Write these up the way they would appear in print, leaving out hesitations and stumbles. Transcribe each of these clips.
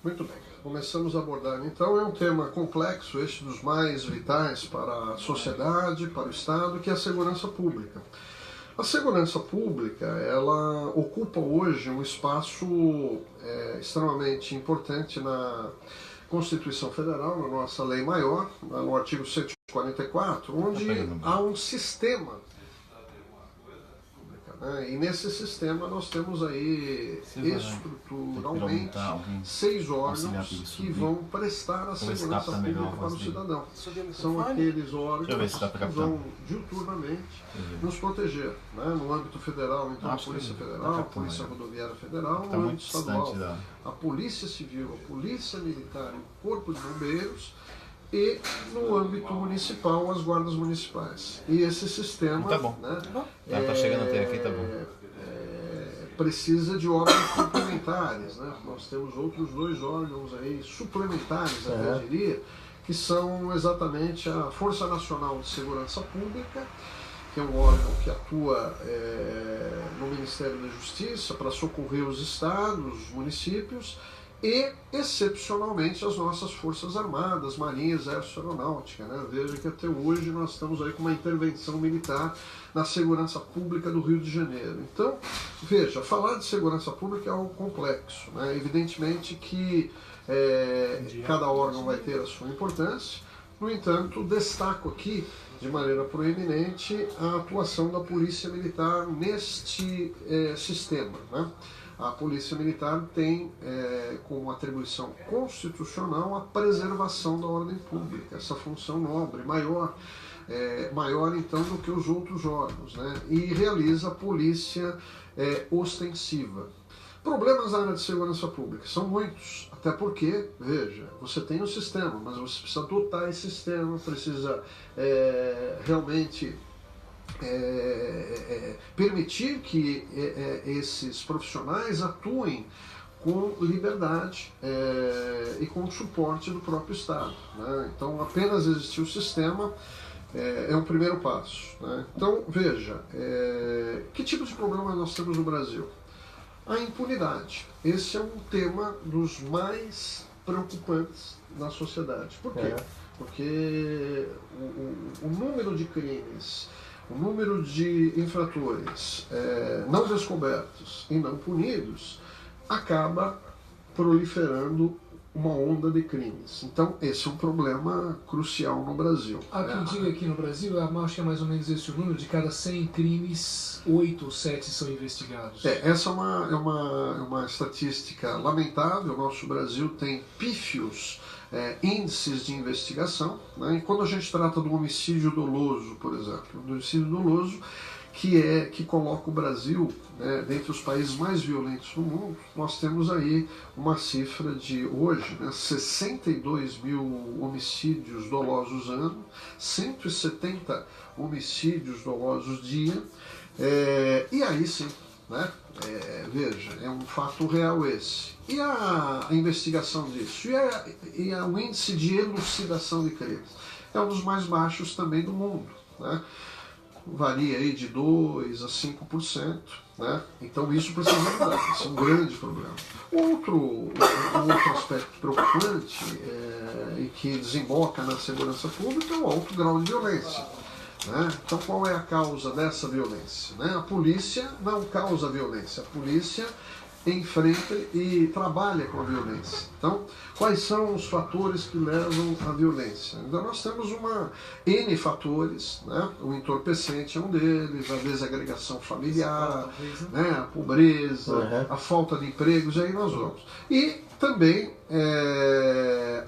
Muito bem, começamos a abordar. Então é um tema complexo, este dos mais vitais para a sociedade, para o Estado, que é a segurança pública. A segurança pública, ela ocupa hoje um espaço extremamente importante na Constituição Federal, na nossa lei maior, no artigo 144, onde há um sistema. E nesse sistema nós temos aí estruturalmente 6 órgãos que vão prestar a segurança pública para o cidadão. São aqueles órgãos que vão diuturnamente nos proteger, né? No âmbito federal, então a Polícia Federal, a Polícia Rodoviária Federal, no âmbito estadual, a Polícia Civil, a Polícia Militar e o Corpo de Bombeiros, e no âmbito municipal, as guardas municipais. E esse sistema tá chegando a ter aqui, tá bom. Precisa de órgãos complementares, né? Nós temos outros 2 órgãos aí suplementares, até diria, que são exatamente a Força Nacional de Segurança Pública, que é um órgão que atua no Ministério da Justiça para socorrer os estados, os municípios, e, excepcionalmente, as nossas Forças Armadas, Marinha, Exército e Aeronáutica, né? Veja que até hoje nós estamos aí com uma intervenção militar na segurança pública do Rio de Janeiro. Então, veja, falar de segurança pública é algo complexo, né? Evidentemente que cada órgão vai ter a sua importância. No entanto, destaco aqui, de maneira proeminente, a atuação da Polícia Militar neste sistema, né? A Polícia Militar tem como atribuição constitucional a preservação da ordem pública, essa função nobre, maior então do que os outros órgãos, né? E realiza a polícia ostensiva. Problemas na área de segurança pública são muitos, até porque, veja, você tem um sistema, mas você precisa dotar esse sistema, precisa realmente permitir que esses profissionais atuem com liberdade e com o suporte do próprio Estado, né? Então, apenas existir o sistema é um primeiro passo, né? Então, veja, que tipo de problema nós temos no Brasil? A impunidade. Esse é um tema dos mais preocupantes na sociedade. Por quê? Porque o número de crimes, o número de infratores não descobertos e não punidos acaba proliferando uma onda de crimes. Então, esse é um problema crucial no Brasil. Há quem diga aqui no Brasil, acho que é mais ou menos esse o número, de cada 100 crimes, 8 ou 7 são investigados. Essa é uma estatística lamentável. O nosso Brasil tem pífios índices de investigação, né? E quando a gente trata do homicídio doloso, por exemplo, do homicídio doloso, que coloca o Brasil, né, dentre os países mais violentos do mundo, nós temos aí uma cifra de hoje, né, 62 mil homicídios dolosos ano, 170 homicídios dolosos dia, e aí sim, né, veja, é um fato real esse. E a investigação disso? E o índice de elucidação de crimes? É um dos mais baixos também do mundo, né? Varia aí de 2% a 5%, né? Então isso precisa mudar, isso é um grande problema. Outro aspecto preocupante e que desemboca na segurança pública é o alto grau de violência, né? Então qual é a causa dessa violência, né? A polícia não causa violência, a polícia enfrenta e trabalha com a violência. Então, quais são os fatores que levam à violência? Então, nós temos N fatores, né? O entorpecente é um deles, a desagregação familiar, né? A pobreza, a falta de empregos, e aí nós vamos. E também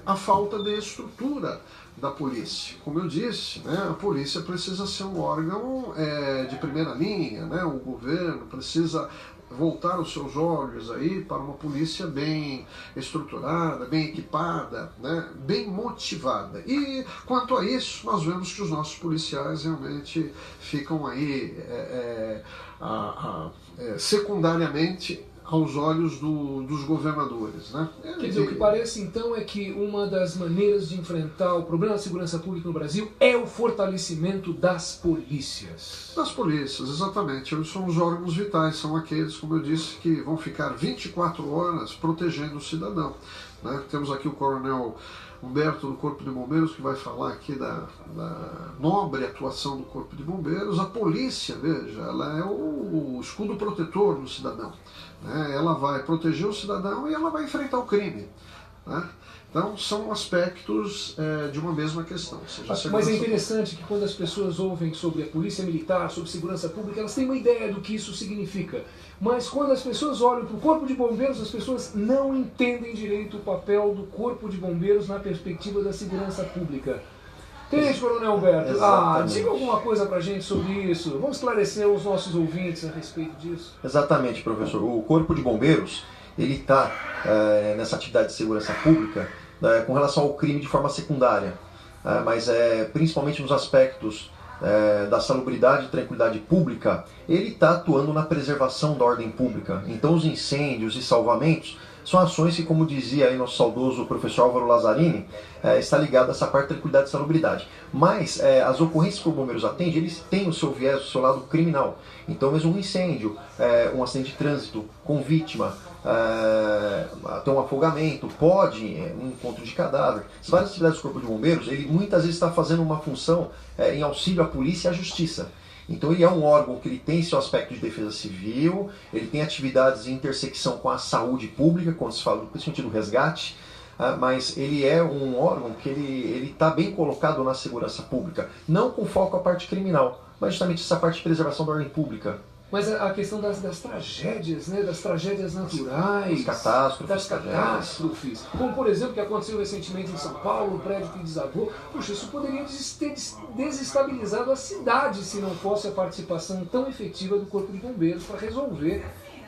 a falta de estrutura da polícia. Como eu disse, né, a polícia precisa ser um órgão de primeira linha, né? O governo precisa voltar os seus olhos aí para uma polícia bem estruturada, bem equipada, né, bem motivada. E quanto a isso, nós vemos que os nossos policiais realmente ficam aí secundariamente aos olhos dos governadores, né? Quer dizer, o que parece então é que uma das maneiras de enfrentar o problema da segurança pública no Brasil é o fortalecimento das polícias. Das polícias, exatamente. Eles são os órgãos vitais, são aqueles, como eu disse, que vão ficar 24 horas protegendo o cidadão, né? Temos aqui o coronel Humberto do Corpo de Bombeiros, que vai falar aqui da nobre atuação do Corpo de Bombeiros. A polícia, veja, ela é o escudo protetor do cidadão, né? Ela vai proteger o cidadão e ela vai enfrentar o crime, né? Então, são aspectos de uma mesma questão. Mas é interessante que quando as pessoas ouvem sobre a polícia militar, sobre segurança pública, elas têm uma ideia do que isso significa. Mas quando as pessoas olham para o Corpo de Bombeiros, as pessoas não entendem direito o papel do Corpo de Bombeiros na perspectiva da segurança pública. Tenente Coronel Humberto, diga alguma coisa para a gente sobre isso. Vamos esclarecer os nossos ouvintes a respeito disso. Exatamente, professor. O Corpo de Bombeiros, ele está nessa atividade de segurança pública com relação ao crime de forma secundária, mas principalmente nos aspectos da salubridade e tranquilidade pública, ele está atuando na preservação da ordem pública. Então os incêndios e salvamentos são ações que, como dizia aí nosso saudoso professor Álvaro Lazzarini, está ligado a essa parte de tranquilidade e salubridade. Mas as ocorrências que o Bombeiros atende, eles têm o seu viés, o seu lado criminal. Então mesmo um incêndio, um acidente de trânsito com vítima, até um afogamento, um encontro de cadáver. As várias atividades do Corpo de Bombeiros, ele muitas vezes está fazendo uma função em auxílio à polícia e à justiça. Então ele é um órgão que ele tem seu aspecto de defesa civil, ele tem atividades de intersecção com a saúde pública, quando se fala principalmente do resgate, mas ele é um órgão que ele está bem colocado na segurança pública, não com foco à parte criminal, mas justamente essa parte de preservação da ordem pública. Mas a questão das tragédias, né? Das tragédias naturais, das catástrofes, como por exemplo o que aconteceu recentemente em São Paulo, um prédio que desabou, puxa, isso poderia ter desestabilizado a cidade se não fosse a participação tão efetiva do Corpo de Bombeiros para resolver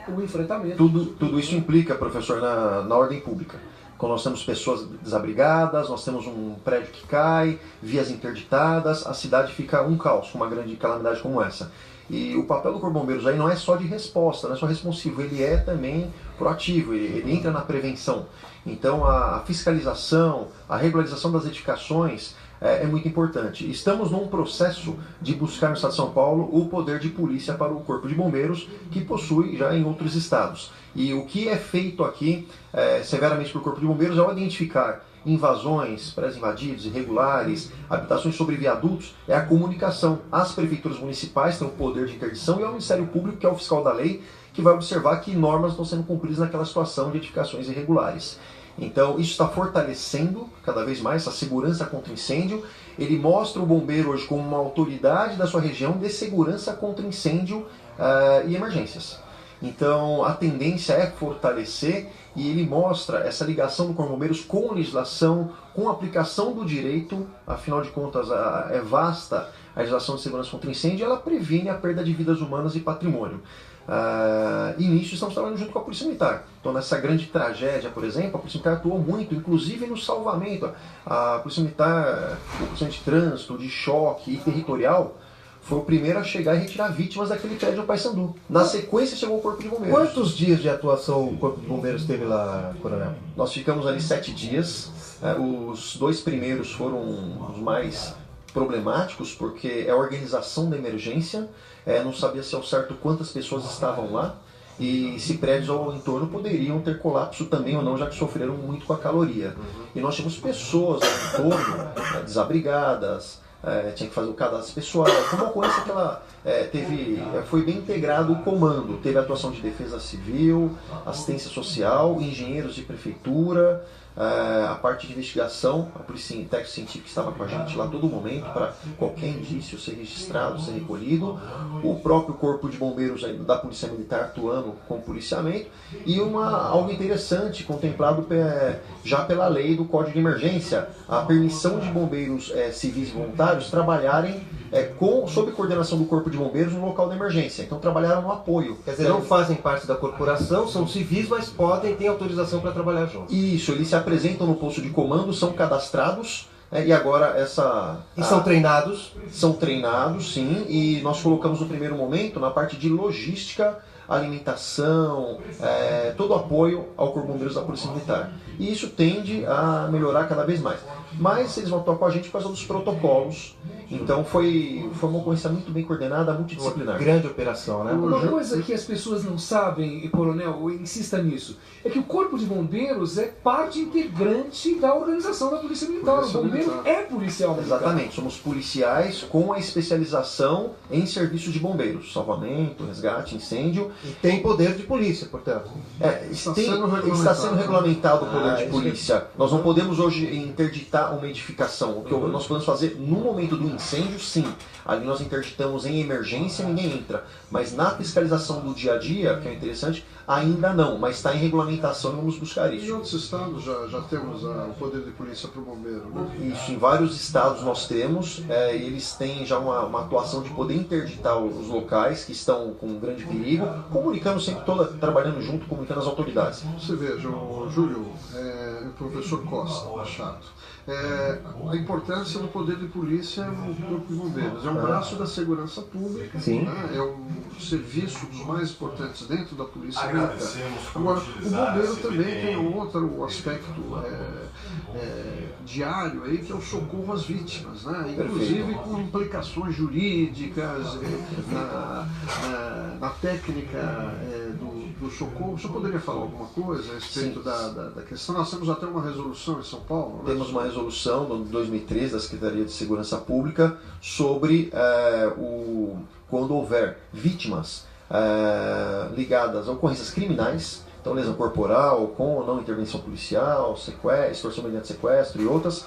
o enfrentamento. Tudo isso implica, professor, na ordem pública. Quando nós temos pessoas desabrigadas, nós temos um prédio que cai, vias interditadas, a cidade fica um caos com uma grande calamidade como essa. E o papel do Corpo de Bombeiros aí não é só de resposta, não é só responsivo, ele é também proativo, ele entra na prevenção. Então a fiscalização, a regularização das edificações é muito importante. Estamos num processo de buscar no Estado de São Paulo o poder de polícia para o Corpo de Bombeiros, que possui já em outros estados. E o que é feito aqui, severamente pelo Corpo de Bombeiros, é identificar invasões, prédios invadidos, irregulares, habitações sobre viadutos, é a comunicação. As prefeituras municipais têm o poder de interdição e ao Ministério Público, que é o fiscal da lei, que vai observar que normas estão sendo cumpridas naquela situação de edificações irregulares. Então isso está fortalecendo cada vez mais essa segurança contra incêndio. Ele mostra o bombeiro hoje como uma autoridade da sua região de segurança contra incêndio e emergências. Então a tendência é fortalecer e ele mostra essa ligação do Corpo de Bombeiros com legislação, com aplicação do direito, afinal de contas é vasta a legislação de segurança contra incêndio e ela previne a perda de vidas humanas e patrimônio. E nisso estamos trabalhando junto com a Polícia Militar. Então nessa grande tragédia, por exemplo, a Polícia Militar atuou muito, inclusive no salvamento. A Polícia Militar, o Polícia de Trânsito, de Choque e Territorial, foi o primeiro a chegar e retirar vítimas daquele prédio do Paissandu. Na sequência chegou o Corpo de Bombeiros. Quantos dias de atuação o Corpo de Bombeiros teve lá, Coronel? Nós ficamos ali 7 dias. Os 2 primeiros foram os mais problemáticos, porque é a organização da emergência, não sabia se ao certo quantas pessoas estavam lá, e se prédios ao entorno poderiam ter colapso também ou não, já que sofreram muito com a caloria. E nós tínhamos pessoas ao entorno, desabrigadas, tinha que fazer o cadastro pessoal. Foi uma ocorrência que ela foi bem integrado o comando. Teve atuação de defesa civil, assistência social, engenheiros de prefeitura, a parte de investigação, a polícia técnica científica estava com a gente lá todo momento para qualquer indício ser registrado, ser recolhido, o próprio Corpo de Bombeiros da Polícia Militar atuando com policiamento e algo interessante contemplado já pela lei do Código de Emergência, a permissão de bombeiros civis e voluntários trabalharem sob coordenação do Corpo de Bombeiros no local da emergência. Então trabalharam no apoio. Quer dizer, não fazem parte da corporação, são civis, mas ter autorização para trabalhar juntos. Isso, eles se apresentam no posto de comando, são cadastrados, e agora são treinados? São treinados, sim, e nós colocamos no primeiro momento, na parte de logística, alimentação, todo o apoio ao Corpo de Bombeiros da Polícia Militar. E isso tende a melhorar cada vez mais. Mas eles vão atuar com a gente por causa dos protocolos. Então foi uma ocorrência muito bem coordenada, multidisciplinar. Uma grande operação, né? Uma coisa que as pessoas não sabem, coronel, insista nisso, é que o Corpo de Bombeiros é parte integrante da organização da Polícia Militar. O bombeiro é policial militar. Exatamente, somos policiais com a especialização em serviços de bombeiros, salvamento, resgate, incêndio. E tem poder de polícia, portanto. Está sendo regulamentado o poder de polícia. Nós não podemos hoje interditar uma edificação. O que nós podemos fazer no momento do incêndio, sim. Ali nós interditamos em emergência, ninguém entra. Mas na fiscalização do dia a dia, que é interessante, ainda não. Mas está em regulamentação e vamos buscar isso. Em outros estados já temos o poder de polícia para o bombeiro, né? Isso, em vários estados nós temos. Eles têm já uma atuação de poder interditar os locais que estão com grande perigo, comunicando sempre, trabalhando junto, comunicando as autoridades. Você veja, o Júlio, o professor Costa Machado, a importância do poder de polícia no Corpo de Bombeiros. É um braço da segurança pública, né? É um serviço dos mais importantes dentro da Polícia Militar. Agora, o bombeiro também tem um outro aspecto diário aí, que é o socorro às vítimas, né? Inclusive com implicações jurídicas na técnica do socorro. Você poderia falar alguma coisa a respeito da questão? Nós temos até uma resolução em São Paulo, né? Temos uma resolução de 2013 da Secretaria de Segurança Pública sobre quando houver vítimas ligadas a ocorrências criminais, então lesão corporal, com ou não intervenção policial, sequestro, extorsão mediante sequestro e outras,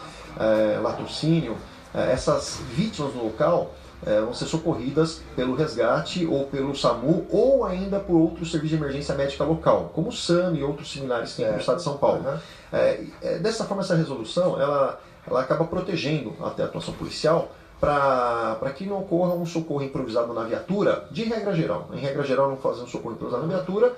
latrocínio, essas vítimas no local vão ser socorridas pelo resgate ou pelo SAMU ou ainda por outros serviços de emergência médica local, como o SAM e outros similares que tem no estado de São Paulo. Dessa forma, essa resolução ela acaba protegendo até a atuação policial para que não ocorra um socorro improvisado na viatura, de regra geral. Em regra geral, não fazer um socorro improvisado na viatura,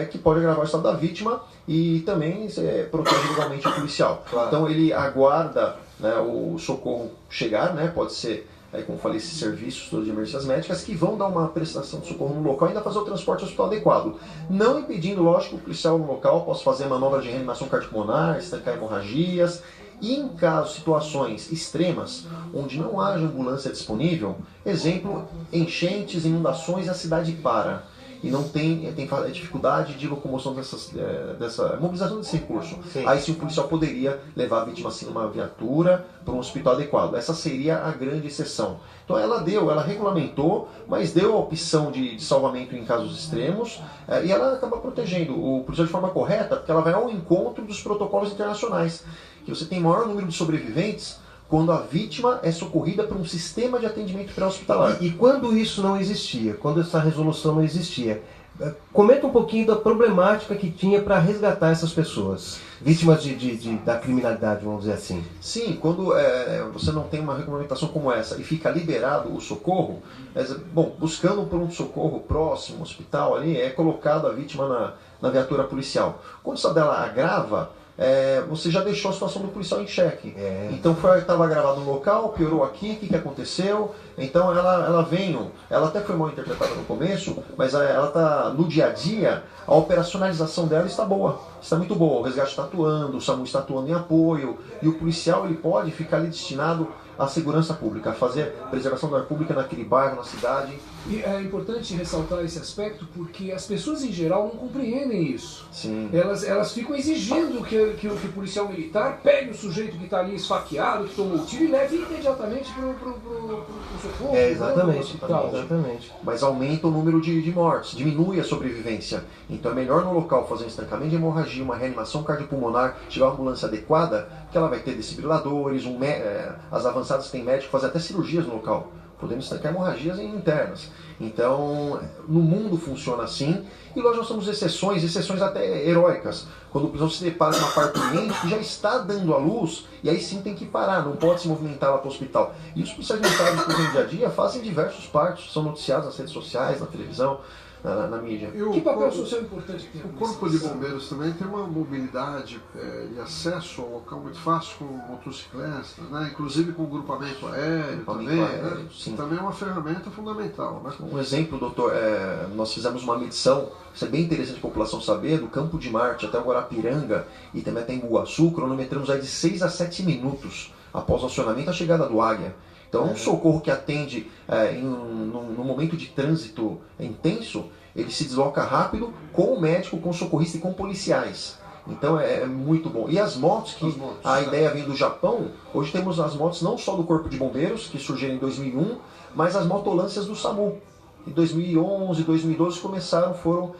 que pode agravar o estado da vítima e também protege legalmente o policial. Claro. Então ele aguarda, né, o socorro chegar, né, pode ser, como eu falei, esses serviços de emergências médicas que vão dar uma prestação de socorro no local e ainda fazer o transporte ao hospital adequado. Não impedindo, lógico, que o policial no local possa fazer manobra de reanimação cardiopulmonar, estancar hemorragias. E em casos, situações extremas, onde não haja ambulância disponível, exemplo, enchentes, inundações e a cidade para. E não tem dificuldade de locomoção dessa mobilização desse recurso. Sim. Aí sim o policial poderia levar a vítima assim numa viatura para um hospital adequado. Essa seria a grande exceção. Então ela regulamentou, mas deu a opção de salvamento em casos extremos, e ela acaba protegendo o policial de forma correta, porque ela vai ao encontro dos protocolos internacionais, que você tem maior número de sobreviventes quando a vítima é socorrida por um sistema de atendimento pré-hospitalar. E quando isso não existia, quando essa resolução não existia, comenta um pouquinho da problemática que tinha para resgatar essas pessoas, vítimas da criminalidade, vamos dizer assim. Sim, quando você não tem uma regulamentação como essa e fica liberado o socorro, buscando por um socorro próximo, hospital ali, é colocado a vítima na viatura policial. Quando isso dela agrava, você já deixou a situação do policial em xeque. Então estava gravado no local, piorou aqui, o que aconteceu? Então ela até foi mal interpretada no começo, mas ela está no dia a dia, a operacionalização dela está boa, está muito boa. O resgate está atuando, o SAMU está atuando em apoio, e o policial ele pode ficar ali destinado à segurança pública, a fazer preservação da ordem pública naquele bairro, na cidade. E é importante ressaltar esse aspecto porque as pessoas em geral não compreendem isso. Sim. Elas ficam exigindo que o policial militar pegue o sujeito que está ali esfaqueado, que tomou o tiro, e leve imediatamente para o socorro. Exatamente. Mas aumenta o número de mortes, diminui a sobrevivência. Então é melhor no local fazer um estancamento de hemorragia, uma reanimação cardiopulmonar, tiver uma ambulância adequada, que ela vai ter desfibriladores, as avançadas têm médico fazer até cirurgias no local, podendo estancar hemorragias internas. Então, no mundo funciona assim, e nós temos exceções até heróicas. Quando o policial se depara com uma parturiente que já está dando à luz, e aí sim tem que parar, não pode se movimentar lá para o hospital. E os policiais militares no dia a dia fazem diversos partos, são noticiados nas redes sociais, na televisão. na mídia. Que papel social importante tem? O Corpo de Bombeiros também tem uma mobilidade de acesso ao local muito fácil com motocicletas, né? Inclusive com grupamento aéreo também. Aéreo, Né? sim. Também é uma ferramenta fundamental. Né? Um exemplo, doutor, nós fizemos uma medição, isso é bem interessante a população saber, do Campo de Marte até o Guarapiranga e também até Embu-Guaçu, cronometramos aí de 6 a 7 minutos após o acionamento a chegada do Águia. Então, um socorro que atende num momento de trânsito intenso, ele se desloca rápido com o médico, com o socorrista e com policiais. Então é muito bom. E as motos, a ideia vem do Japão, hoje temos as motos não só do Corpo de Bombeiros, que surgiram em 2001, mas as motolâncias do SAMU. Em 2011, 2012 foram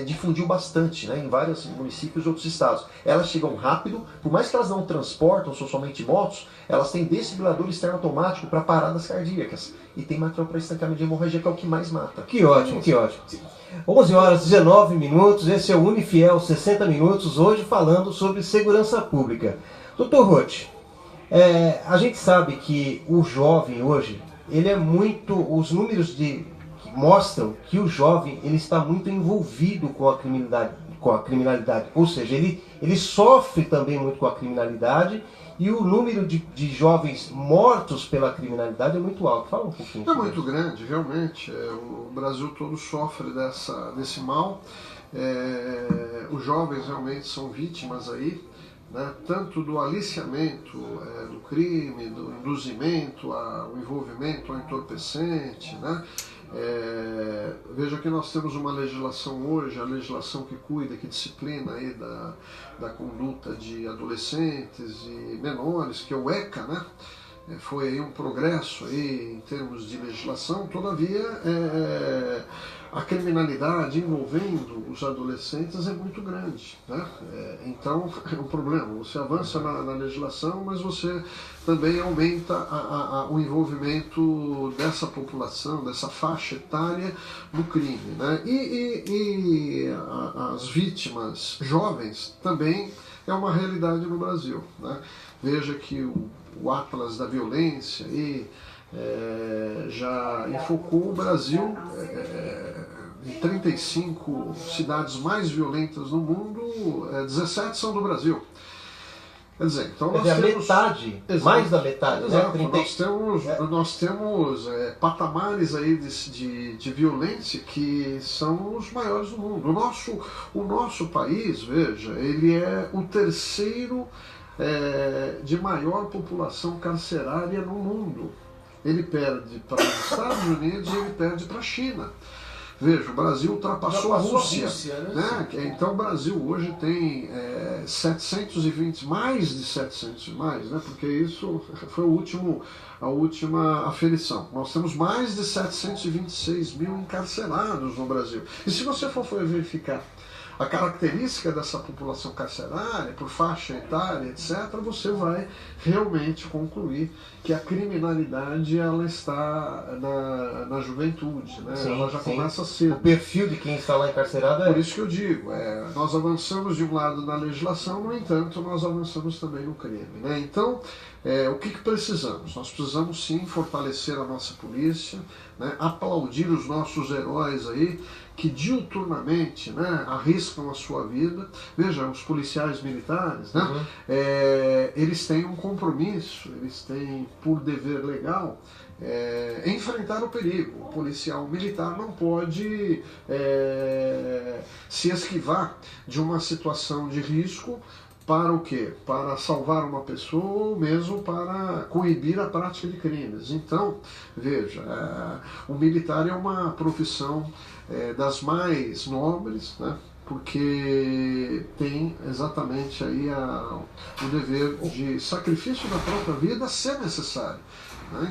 difundiu bastante, né, em vários municípios e outros estados. Elas chegam rápido, por mais que elas não transportam, são somente motos, elas têm desfibrilador externo automático para paradas cardíacas e tem material para estancamento de hemorragia, que é o que mais mata. Que ótimo, que ótimo. 11 horas 19 minutos, esse é o Unifiel 60 minutos, hoje falando sobre segurança pública. Dr. Roth, a gente sabe que o jovem hoje, ele é muito, os números mostram que o jovem ele está muito envolvido com a criminalidade, ou seja, ele sofre também muito com a criminalidade e o número de jovens mortos pela criminalidade é muito alto. Fala um pouquinho. É muito grande, realmente. O Brasil todo sofre desse mal. Os jovens realmente são vítimas aí, né, tanto do aliciamento do crime, do induzimento, ao envolvimento, ao entorpecente, né? Veja que nós temos uma legislação hoje, a legislação que cuida, que disciplina aí da conduta de adolescentes e menores, que é o ECA, né? Foi aí um progresso aí em termos de legislação, todavia a criminalidade envolvendo os adolescentes é muito grande, né? Então é um problema, você avança na legislação, mas você também aumenta o envolvimento dessa população, dessa faixa etária no crime, né? E as vítimas jovens também é uma realidade no Brasil, né? Veja que o Atlas da Violência já enfocou o Brasil em 35 cidades mais violentas no mundo, 17 são do Brasil. Quer dizer, então nós temos metade, exato, mais da metade, exato, né? Nós temos patamares aí de violência que são os maiores do mundo. O nosso país, veja, ele é o terceiro de maior população carcerária no mundo. Ele perde para os Estados Unidos e ele perde para a China. Veja, o Brasil ultrapassou a Rússia, né? Então o Brasil hoje tem 720, mais de 700, né? Porque isso foi a última aferição. Nós temos mais de 726 mil encarcerados no Brasil. E se você for verificar a característica dessa população carcerária, por faixa etária, etc., você vai realmente concluir que a criminalidade ela está na juventude, né? Sim, ela já começa cedo. O perfil de quem está lá encarcerado Por isso que eu digo, nós avançamos de um lado na legislação, no entanto, nós avançamos também no crime, né? Então, o que precisamos? Nós precisamos sim fortalecer a nossa polícia, né? Aplaudir os nossos heróis aí, que diuturnamente, né, arriscam a sua vida. Veja, os policiais militares, né, eles têm um compromisso, eles têm por dever legal enfrentar o perigo. O policial militar não pode se esquivar de uma situação de risco. Para o quê? Para salvar uma pessoa ou mesmo para coibir a prática de crimes. Então, veja, o militar é uma profissão das mais nobres, né? Porque tem exatamente aí o dever de sacrifício da própria vida se necessário.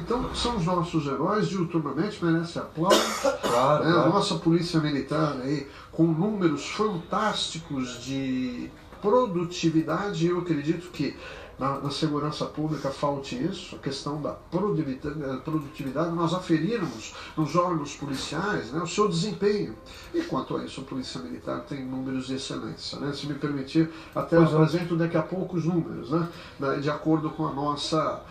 Então, são os nossos heróis, diuturnamente merecem aplausos. Claro, né? Claro. A nossa polícia militar aí, com números fantásticos de produtividade, eu acredito que na segurança pública falte isso, a questão da produtividade, nós aferirmos nos órgãos policiais, né, o seu desempenho. E quanto a isso, a Polícia Militar tem números de excelência, né? Se me permitir, até eu apresento daqui a pouco os números, né, de acordo com a nossa...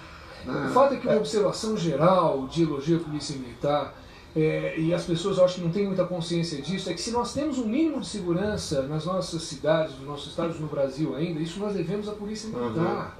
O fato é que uma observação geral de elogio à Polícia Militar e as pessoas eu acho que não têm muita consciência disso, é que se nós temos um mínimo de segurança nas nossas cidades, nos nossos estados no Brasil ainda, isso nós devemos à Polícia Militar.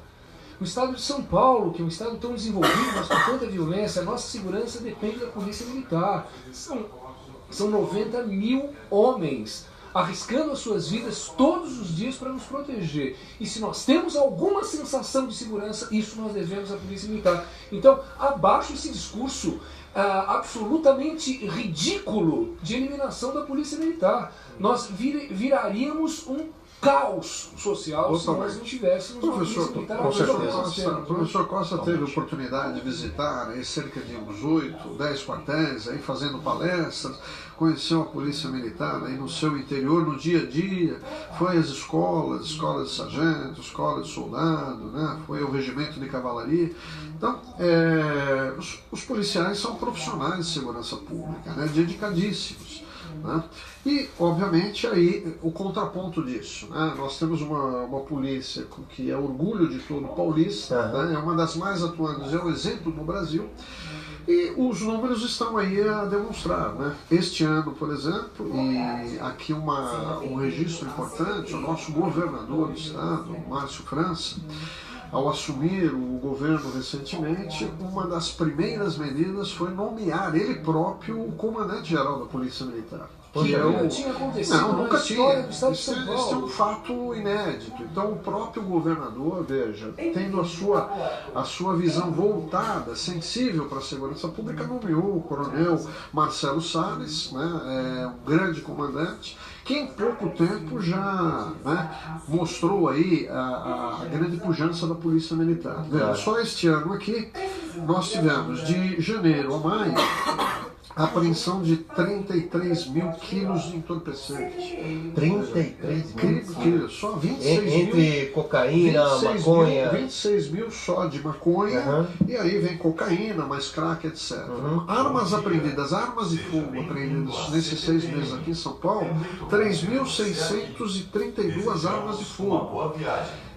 O estado de São Paulo, que é um estado tão desenvolvido, mas com tanta violência, a nossa segurança depende da Polícia Militar. São 90 mil homens arriscando as suas vidas todos os dias para nos proteger. E se nós temos alguma sensação de segurança, isso nós devemos à Polícia Militar. Então, abaixo esse discurso absolutamente ridículo de eliminação da Polícia Militar. Nós viraríamos um caos social se nós não tivéssemos uma Polícia Militar. O professor Costa teve oportunidade de visitar cerca de uns 8, 10 quartéis, aí fazendo palestras, conheceu a Polícia Militar aí no seu interior, no dia a dia, foi às escolas de sargento, escola de soldado, né? Foi ao regimento de cavalaria. Então, os policiais são profissionais de segurança pública, né? Dedicadíssimos. Né? E, obviamente, aí o contraponto disso, né? Nós temos uma polícia que é orgulho de todo paulista, né? É uma das mais atuantes, é um exemplo no Brasil, e os números estão aí a demonstrar, né? Este ano, por exemplo, e aqui um registro importante, o nosso governador do estado, Márcio França, ao assumir o governo recentemente, uma das primeiras medidas foi nomear ele próprio o comandante-geral da Polícia Militar. Que não tinha acontecido. Não, nunca tinha. Do estado de São Paulo. Isso é um fato inédito. Então, o próprio governador, veja, tendo a sua visão voltada, sensível para a segurança pública, nomeou o coronel Marcelo Salles, né, um grande comandante, que em pouco tempo já, né, mostrou aí a grande pujança da Polícia Militar. Veja, só este ano aqui, nós tivemos de janeiro a maio a apreensão de 33 mil quilos de entorpecente. 33 mil quilos, só 26 mil. Entre cocaína, maconha. 26 mil só de maconha, e aí vem cocaína, mais crack, etc. Armas apreendidas, armas de fogo apreendidas nesses 6 meses aqui em São Paulo, 3.632 armas de fogo.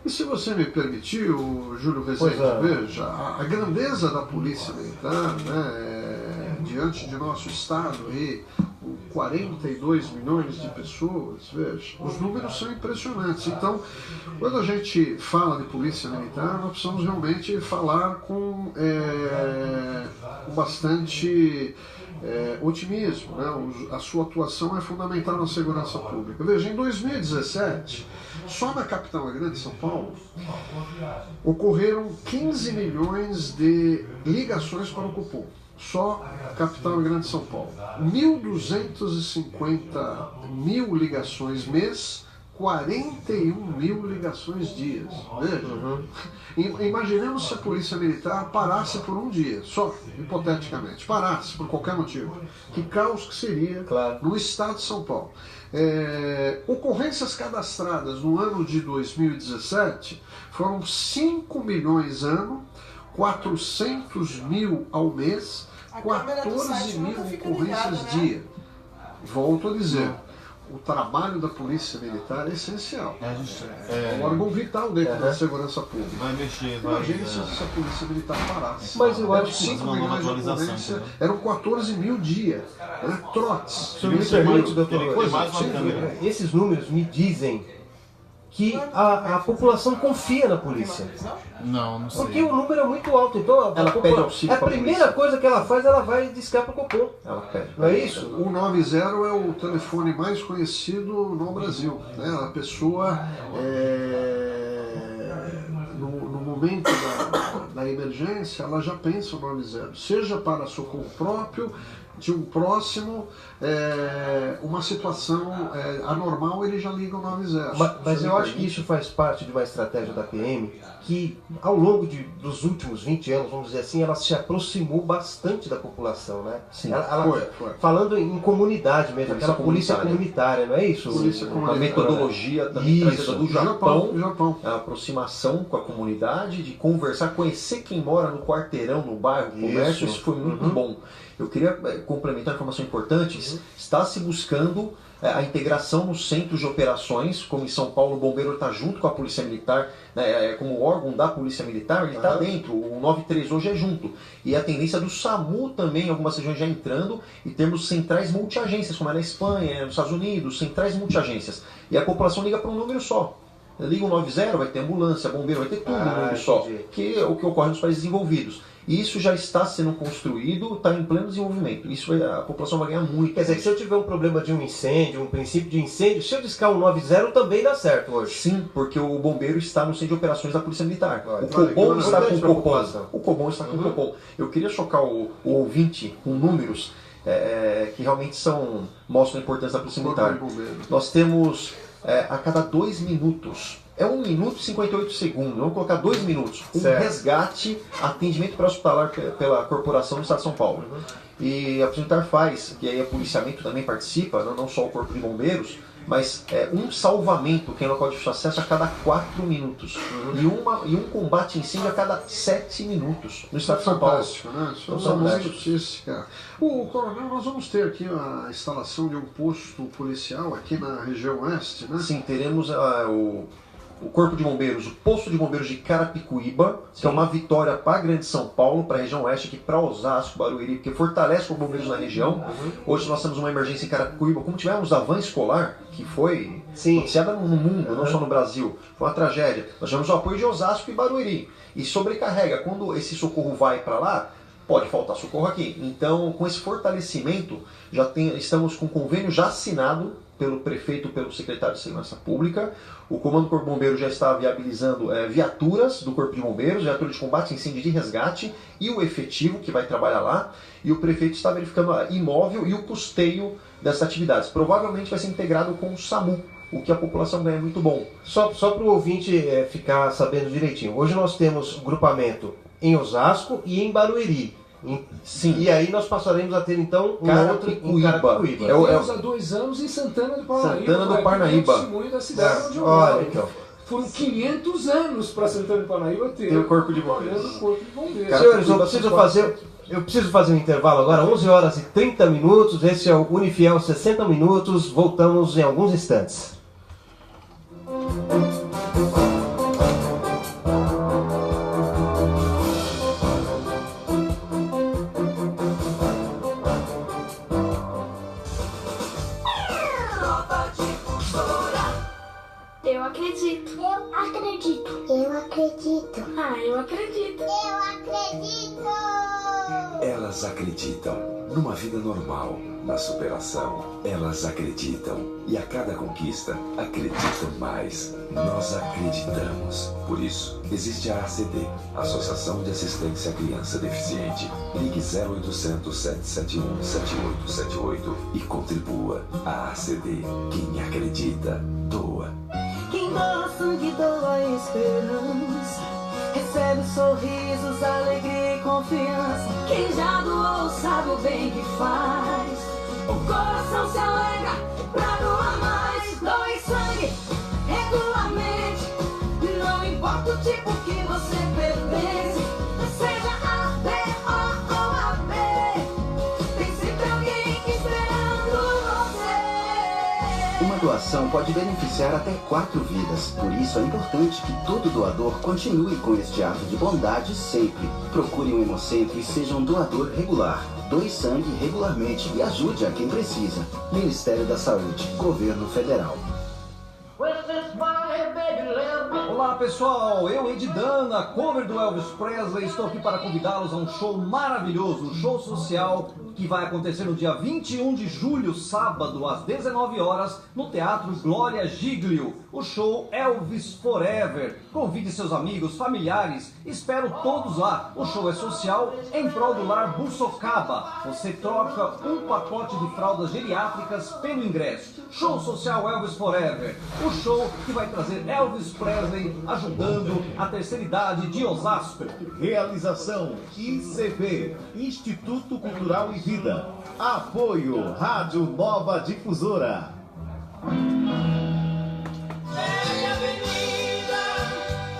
E se você me permitiu, Júlio Rezende, veja, a grandeza da Polícia Militar, né, diante de nosso Estado, aí, com 42 milhões de pessoas, veja, os números são impressionantes. Então, quando a gente fala de Polícia Militar, nós precisamos realmente falar com bastante otimismo, né? A sua atuação é fundamental na segurança pública. Veja, em 2017, só na capital grande, São Paulo, ocorreram 15 milhões de ligações para o Copom. Só capital grande São Paulo. 1.250 mil ligações mês, 41 mil ligações dias. Veja. Imaginemos se a Polícia Militar parasse por um dia, só, hipoteticamente, parasse por qualquer motivo. Que caos que seria no estado de São Paulo. Ocorrências cadastradas no ano de 2017 foram 5 milhões ano, 400 mil ao mês, 14 mil ocorrências dia. Volto a dizer, o trabalho da Polícia Militar é essencial. É um órgão vital dentro da segurança pública. Imagine se a Polícia Militar parasse. Mas eu acho que 5 milhões de ocorrências, eram 14 mil dia, né? Trotes. Se me permite, doutor, esses números me dizem que a população confia na polícia. Não sei. Porque o número é muito alto, então ela pede auxílio. A primeira coisa que ela faz, ela vai discar para o Copom. Ela pede. Não é isso? O 90 é o telefone mais conhecido no Brasil, né? A pessoa, no momento da emergência, ela já pensa o 90, seja para socorro próprio, de um próximo, uma situação anormal, ele já liga o 90. Mas eu acho que isso faz parte de uma estratégia da PM que, ao longo dos últimos 20 anos, vamos dizer assim, ela se aproximou bastante da população, né? Sim, foi. Falando em comunidade mesmo, aquela polícia comunitária, não é isso? Polícia Uma metodologia também trazida do Japão, a aproximação com a comunidade, de conversar, conhecer quem mora no quarteirão, no bairro, no comércio, isso foi muito bom. Eu queria complementar informação importante, está se buscando a integração nos centros de operações, como em São Paulo o Bombeiro está junto com a Polícia Militar, né, como órgão da Polícia Militar, ele está dentro, o 93 hoje é junto. E a tendência do SAMU também, em algumas regiões já entrando, e temos centrais multiagências, como é na Espanha, nos Estados Unidos, centrais multiagências. E a população liga para um número só. Liga o 90, vai ter ambulância, bombeiro, vai ter tudo num número só, que é o que ocorre nos países desenvolvidos. E isso já está sendo construído, está em pleno desenvolvimento. Isso a população vai ganhar muito. Quer dizer, que se eu tiver um problema de um incêndio, um princípio de incêndio, se eu discar um 90 também dá certo hoje. Sim, porque o bombeiro está no centro de operações da Polícia Militar. Olha, O Cobom está com o Copom. população. O Cobom está com o Copom. Eu queria chocar o ouvinte com números que realmente mostram a importância da Polícia Militar. Nós temos a cada 2 minutos. É 1 minuto e 58 segundos, vamos colocar 2 minutos. Resgate, atendimento pré-hospitalar pela Corporação do Estado de São Paulo. E a Polícia Militar faz, e aí o policiamento também participa, não só o Corpo de Bombeiros, mas um salvamento, que é local de difícil acesso, a cada 4 minutos. E um combate a incêndio a cada 7 minutos no Estado de São Paulo. Né? Isso é uma notícia. Coronel, nós vamos ter aqui a instalação de um posto policial aqui na região oeste, né? Sim, teremos o Corpo de Bombeiros, o Posto de Bombeiros de Carapicuíba, que é uma vitória para a Grande São Paulo, para a região oeste, aqui para Osasco, Barueri, porque fortalece os bombeiros na região. Hoje nós temos uma emergência em Carapicuíba, como tivemos a van escolar, que foi noticiada no mundo, não só no Brasil, foi uma tragédia. Nós tivemos o apoio de Osasco e Barueri, e sobrecarrega, quando esse socorro vai para lá, pode faltar socorro aqui. Então, com esse fortalecimento, estamos com um convênio já assinado pelo prefeito e pelo secretário de Segurança Pública. O Comando do Corpo de Bombeiros já está viabilizando viaturas do Corpo de Bombeiros, viaturas de combate, incêndio e de resgate, e o efetivo que vai trabalhar lá. E o prefeito está verificando a imóvel e o custeio dessas atividades. Provavelmente vai ser integrado com o SAMU, o que a população ganha muito bom. Só para o ouvinte ficar sabendo direitinho. Hoje nós temos grupamento em Osasco e em Barueri. Sim. E aí nós passaremos a ter então Carapicuíba. Temos há 2 anos em Santana do Parnaíba. Testemunho da cidade onde eu moro. Então. Foram 500 anos para Santana do Parnaíba ter o Corpo de Bombeiros. Senhores, eu preciso fazer um intervalo agora, 11h30. Esse é o Unifiel 60 Minutos. Voltamos em alguns instantes. Eu acredito. Eu acredito. Eu acredito. Ah, eu acredito. Eu acredito. Elas acreditam numa vida normal, na superação. Elas acreditam e a cada conquista acreditam mais. Nós acreditamos. Por isso, existe a ACD, Associação de Assistência à Criança Deficiente. Ligue 0800 771 7878 e contribua. A ACD, quem acredita, doa. Quem doa sangue, doa esperança. Recebe sorrisos, alegria e confiança. Quem já doou sabe o bem que faz. O coração se alegra pra doar mais. Doe sangue regularmente. Não importa o tipo que você pertence. Seja A, B, O ou AB. Tem sempre alguém esperando você. Uma doação pode beneficiar até 4 vidas. Por isso é importante que todo doador continue com este ato de bondade sempre. Procure um hemocentro e seja um doador regular. Doe sangue regularmente e ajude a quem precisa. Ministério da Saúde, Governo Federal. Olá pessoal, eu Ed Dana, cover do Elvis Presley, estou aqui para convidá-los a um show maravilhoso, um show social que vai acontecer no dia 21 de julho, sábado, às 19 horas, no Teatro Glória Giglio. O show Elvis Forever. Convide seus amigos, familiares, espero todos lá. O show é social em prol do Lar Bussocaba. Você troca um pacote de fraldas geriátricas pelo ingresso. Show social Elvis Forever. O show que vai trazer Elvis Presley ajudando a terceira idade de Osasco. Realização ICV, Instituto Cultural e Vida. Apoio Rádio Nova Difusora. Velha avenida,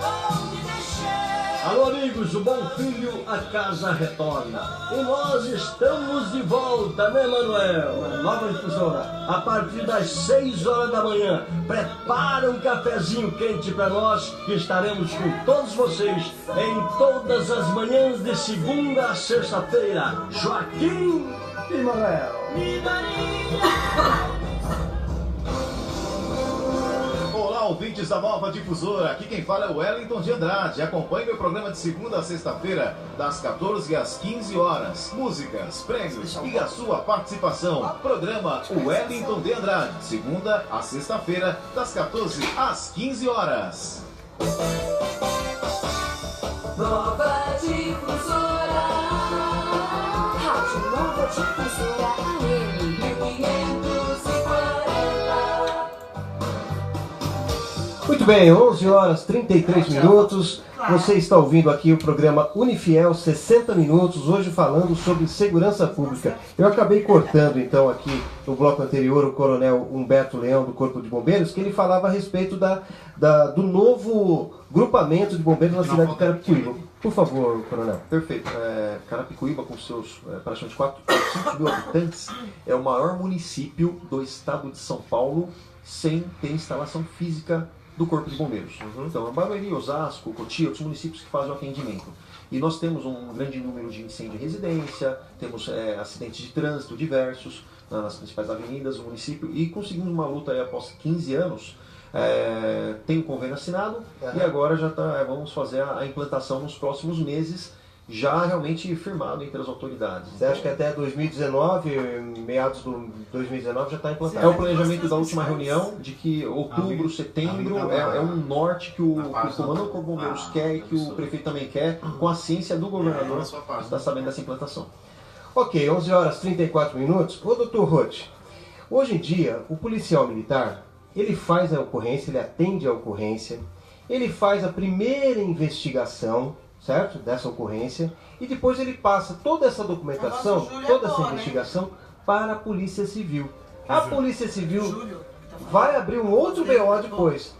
onde deixei Alô amigos, o bom filho a casa retorna. E nós estamos de volta, né Manuel? Nova Difusora, a partir das 6 horas da manhã. Prepara um cafezinho quente para nós, que estaremos com todos vocês em todas as manhãs de segunda a sexta-feira. Joaquim e Manuel. Olá, ouvintes da Nova Difusora. Aqui quem fala é o Wellington de Andrade. Acompanhe meu programa de segunda a sexta-feira, das 14 às 15 horas. Músicas, prêmios e a sua participação. Programa Wellington de Andrade. Segunda a sexta-feira, das 14 às 15 horas. Nova Difusora, Rádio Nova Difusora AM 1540. Muito bem, 11 horas 33 minutos. Você está ouvindo aqui o programa Unifiel 60 minutos, hoje falando sobre segurança pública. Eu acabei cortando então aqui no bloco anterior o coronel Humberto Leão do Corpo de Bombeiros, que ele falava a respeito do novo grupamento de bombeiros na cidade de Carapicuíba. Por favor, coronel. Perfeito. Carapicuíba, com seus praticamente 400 mil habitantes, é o maior município do estado de São Paulo sem ter instalação física do Corpo de Bombeiros. Então, Barueri, Osasco, Cotia, outros municípios que fazem o atendimento. E nós temos um grande número de incêndio em residência, temos acidentes de trânsito diversos nas principais avenidas do município, e conseguimos uma luta aí após 15 anos. Tem um convênio assinado e agora já vamos fazer a implantação nos próximos meses, já realmente firmado entre as autoridades. Você acha que até 2019, meados de 2019, já está implantado? É o planejamento da última reunião, de que outubro, setembro, é um norte que o comando do Corpo de Bombeiros quer e que o prefeito também quer, com a ciência do governador, está sabendo dessa implantação. Ok, 11 horas 34 minutos. Ô doutor Roth, hoje em dia, o policial militar, ele faz a ocorrência, ele atende a ocorrência, ele faz a primeira investigação, certo? Dessa ocorrência, e depois ele passa toda essa documentação, toda essa investigação para a Polícia Civil. A Polícia Civil vai abrir um outro BO depois.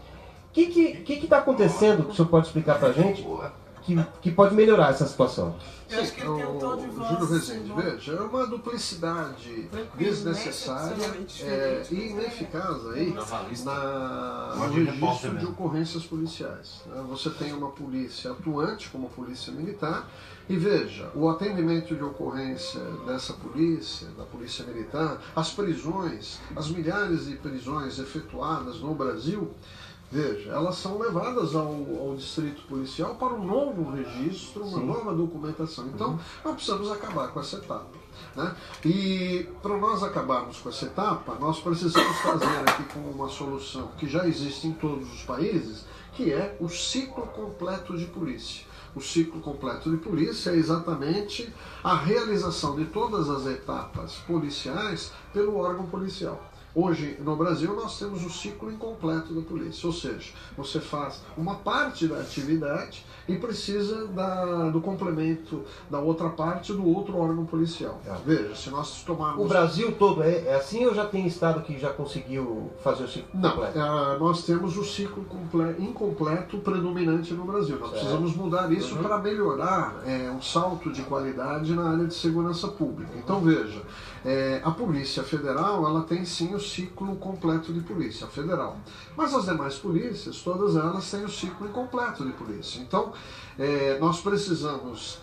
O que está acontecendo, que o senhor pode explicar para a gente, que pode melhorar essa situação? Sim, o Júlio Rezende, veja, é uma duplicidade desnecessária e ineficaz aí no registro de ocorrências policiais. Você tem uma polícia atuante, como a polícia militar, e veja, o atendimento de ocorrência dessa polícia, da polícia militar, as prisões, as milhares de prisões efetuadas no Brasil, veja, elas são levadas ao distrito policial para um novo registro, uma nova documentação. Então, nós precisamos acabar com essa etapa. Né? E para nós acabarmos com essa etapa, nós precisamos fazer aqui com uma solução que já existe em todos os países, que é o ciclo completo de polícia. O ciclo completo de polícia é exatamente a realização de todas as etapas policiais pelo órgão policial. Hoje, no Brasil, nós temos o ciclo incompleto da polícia, ou seja, você faz uma parte da atividade e precisa do complemento da outra parte do outro órgão policial. Veja, se nós tomarmos... O Brasil todo é assim ou já tem estado que já conseguiu fazer o ciclo completo? Não, nós temos o ciclo incompleto predominante no Brasil. Nós precisamos mudar isso para melhorar um salto de qualidade na área de segurança pública. Então, veja, a Polícia Federal, ela tem sim o ciclo completo de polícia federal. Mas as demais polícias, todas elas têm o ciclo incompleto de polícia. Então, nós precisamos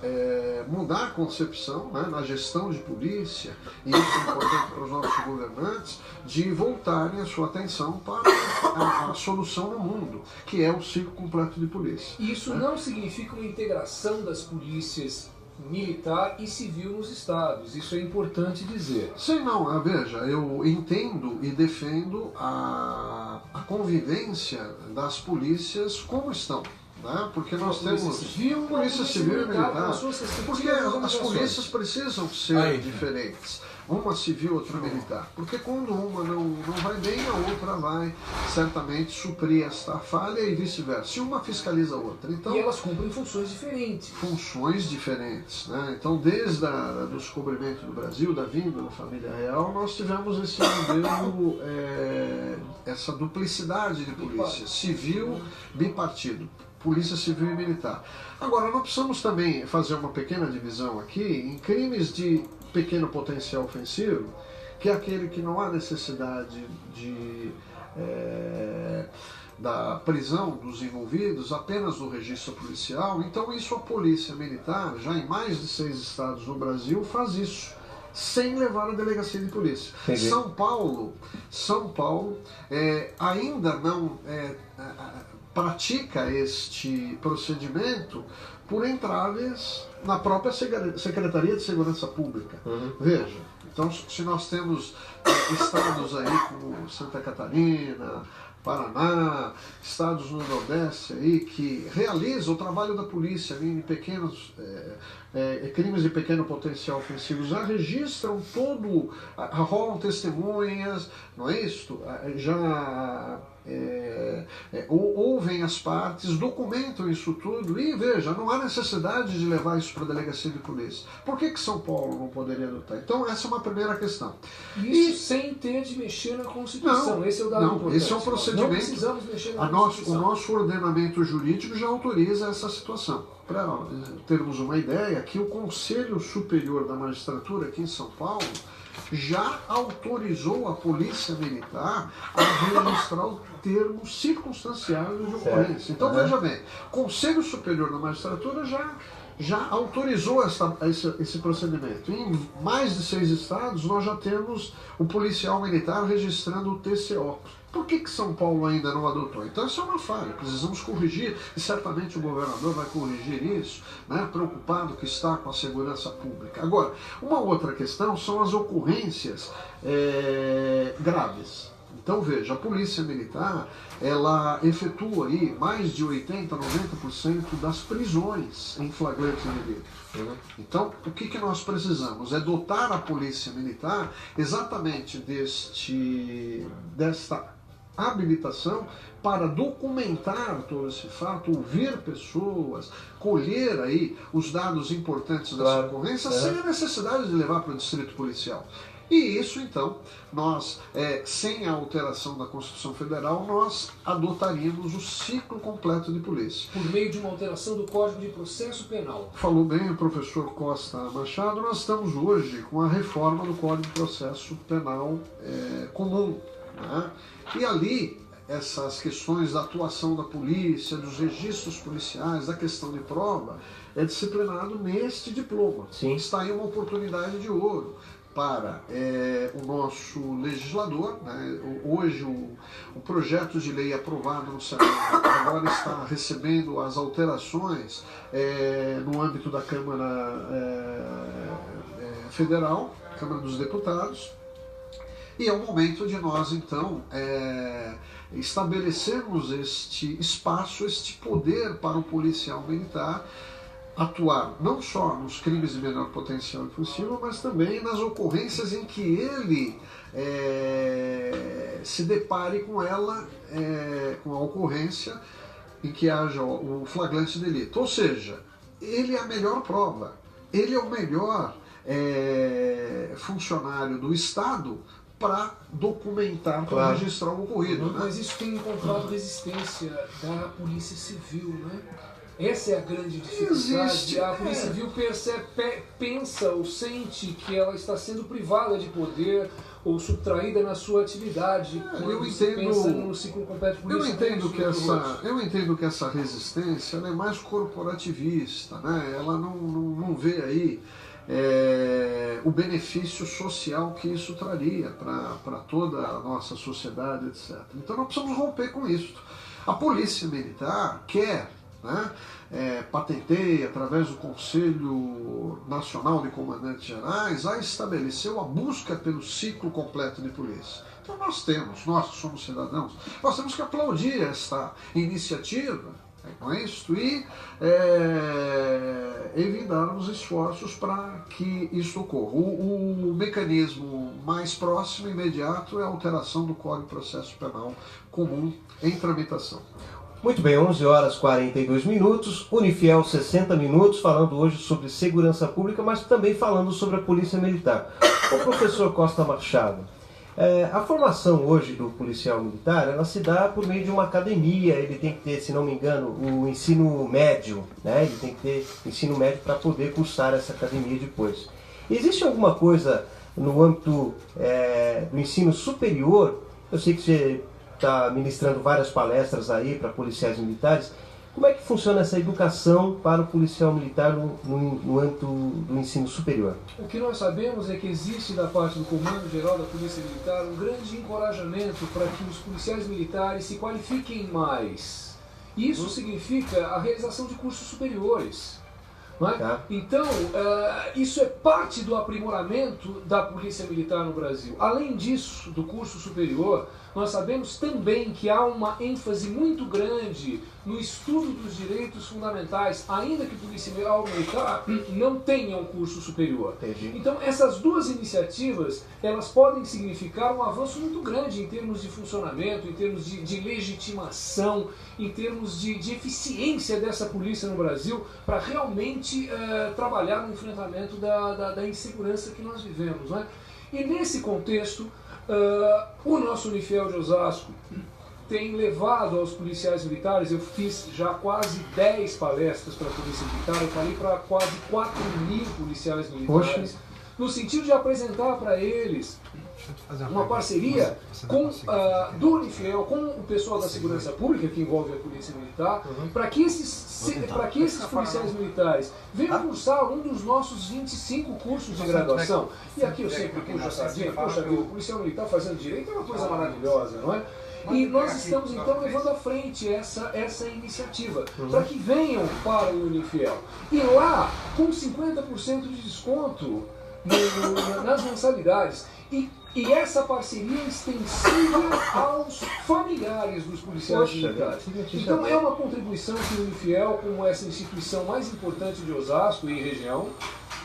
mudar a concepção, né, na gestão de polícia, e isso é importante para os nossos governantes, de voltarem a sua atenção para a solução no mundo, que é o ciclo completo de polícia. Isso não significa uma integração das polícias militar e civil nos estados, isso é importante dizer. Sim, não, veja, eu entendo e defendo a convivência das polícias como estão. Né? Porque nós temos polícia civil e militar, porque as polícias precisam ser diferentes, uma civil, outra militar, porque quando uma não vai bem, a outra vai certamente suprir esta falha e vice-versa, se uma fiscaliza a outra. Então, e elas cumprem funções diferentes. Né? Então, desde o descobrimento do Brasil, da vinda da família real, nós tivemos esse modelo, essa duplicidade de polícia, civil, bipartido. polícia civil e militar. Agora, nós precisamos também fazer uma pequena divisão aqui em crimes de pequeno potencial ofensivo, que é aquele que não há necessidade da prisão dos envolvidos, apenas do registro policial. Então isso a polícia militar, já em mais de 6 estados no Brasil, faz isso, sem levar a delegacia de polícia. Entendi. São Paulo ainda não pratica este procedimento por entraves na própria Secretaria de Segurança Pública. Veja, então se nós temos estados aí como Santa Catarina, Paraná, estados no Nordeste aí que realizam o trabalho da polícia em pequenos crimes de pequeno potencial ofensivo, já registram rolam testemunhas, não é isso? Já ouvem as partes, documentam isso tudo e veja, não há necessidade de levar isso para a delegacia de polícia. Por que São Paulo não poderia adotar? Então essa é uma primeira questão. Isso sem ter de mexer na Constituição. Esse é o dado importante. Esse é um procedimento. Não precisamos mexer na Constituição. O nosso ordenamento jurídico já autoriza essa situação. Para termos uma ideia, que o Conselho Superior da Magistratura aqui em São Paulo já autorizou a Polícia Militar a registrar o termo circunstanciado de ocorrência. Então veja bem, o Conselho Superior da Magistratura já autorizou esse procedimento. Em mais de 6 estados nós já temos o policial militar registrando o TCO. Por que São Paulo ainda não adotou? Então isso é uma falha, precisamos corrigir, e certamente o governador vai corrigir isso, né, preocupado que está com a segurança pública. Agora, uma outra questão são as ocorrências graves. Então veja, a Polícia Militar, ela efetua aí mais de 80%, 90% das prisões em flagrante de delito. Então, o que nós precisamos? É dotar a Polícia Militar exatamente desta habilitação para documentar todo esse fato, ouvir pessoas, colher aí os dados importantes dessa ocorrência, sem a necessidade de levar para o distrito policial. E isso, então, nós, sem a alteração da Constituição Federal, nós adotaríamos o ciclo completo de polícia. Por meio de uma alteração do Código de Processo Penal. Falou bem o professor Costa Machado, nós estamos hoje com a reforma do Código de Processo Penal comum, né? E ali, essas questões da atuação da polícia, dos registros policiais, da questão de prova, é disciplinado neste diploma. Sim. Está aí uma oportunidade de ouro para o nosso legislador, né? Hoje o projeto de lei aprovado no Senado agora está recebendo as alterações no âmbito da Câmara Federal, Câmara dos Deputados, e é o momento de nós, então, estabelecermos este espaço, este poder para o policial militar atuar não só nos crimes de menor potencial ofensivo, mas também nas ocorrências em que ele se depare com com a ocorrência em que haja o flagrante delito. Ou seja, ele é a melhor prova, ele é o melhor funcionário do Estado para documentar, para registrar o ocorrido. Mas isso tem encontrado resistência da Polícia Civil, né? Essa é a grande dificuldade. A Polícia Civil pensa ou sente que ela está sendo privada de poder ou subtraída na sua atividade. Eu entendo no ciclo completo de polícia. Eu entendo que essa resistência ela é mais corporativista, né? Ela não vê aí o benefício social que isso traria para toda a nossa sociedade, etc. Então nós precisamos romper com isso. A Polícia Militar quer, né, patenteia através do Conselho Nacional de Comandantes Gerais, a estabelecer a busca pelo ciclo completo de polícia. Então nós que somos cidadãos, nós temos que aplaudir esta iniciativa com isso e evitarmos esforços para que isso ocorra. O mecanismo mais próximo e imediato é a alteração do Código de Processo Penal comum em tramitação. Muito bem, 11 horas e 42 minutos, Unifiel 60 minutos, falando hoje sobre segurança pública, mas também falando sobre a Polícia Militar. O professor Costa Machado, A formação hoje do policial militar, ela se dá por meio de uma academia, ele tem que ter, se não me engano, o ensino médio, né? Ele tem que ter ensino médio para poder cursar essa academia depois. Existe alguma coisa no âmbito do ensino superior? Eu sei que você está ministrando várias palestras aí para policiais militares. Como é que funciona essa educação para o policial militar no âmbito do ensino superior? O que nós sabemos é que existe da parte do Comando Geral da Polícia Militar um grande encorajamento para que os policiais militares se qualifiquem mais. Isso significa a realização de cursos superiores. Não é? Tá. Então, isso é parte do aprimoramento da Polícia Militar no Brasil. Além disso, do curso superior, nós sabemos também que há uma ênfase muito grande no estudo dos direitos fundamentais, ainda que o policial militar não tenha um curso superior. Entendi. Então, essas duas iniciativas, elas podem significar um avanço muito grande em termos de funcionamento, em termos de legitimação, em termos de eficiência dessa polícia no Brasil, para realmente trabalhar no enfrentamento da insegurança que nós vivemos. Né? E nesse contexto, o nosso Unifiel de Osasco tem levado aos policiais militares, eu fiz já quase 10 palestras para a Polícia Militar, eu falei para quase 4.000 policiais militares, no sentido de apresentar para eles uma parceria do Unifiel com o pessoal da segurança pública, que envolve a Polícia Militar, para que esses policiais militares venham cursar um dos nossos 25 cursos de graduação. E aqui eu sempre puxo a sardinha, poxa vida, o policial militar fazendo direito é uma coisa maravilhosa, não é? E nós estamos então levando à frente essa iniciativa, para que venham para o Unifiel. E lá, com 50% de desconto nas mensalidades. E essa parceria é extensiva aos familiares dos policiais militares. Então é uma contribuição que o Unifiel, como essa instituição mais importante de Osasco e região,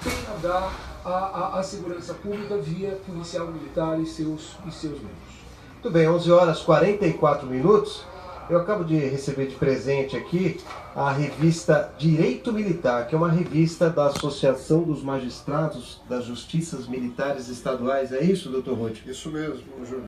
tem a dar à segurança pública via policial militar e seus membros. Muito bem, 11 horas 44 minutos. Eu acabo de receber de presente aqui a revista Direito Militar, que é uma revista da Associação dos Magistrados das Justiças Militares Estaduais. É isso, doutor Roth? Isso mesmo, Júlio.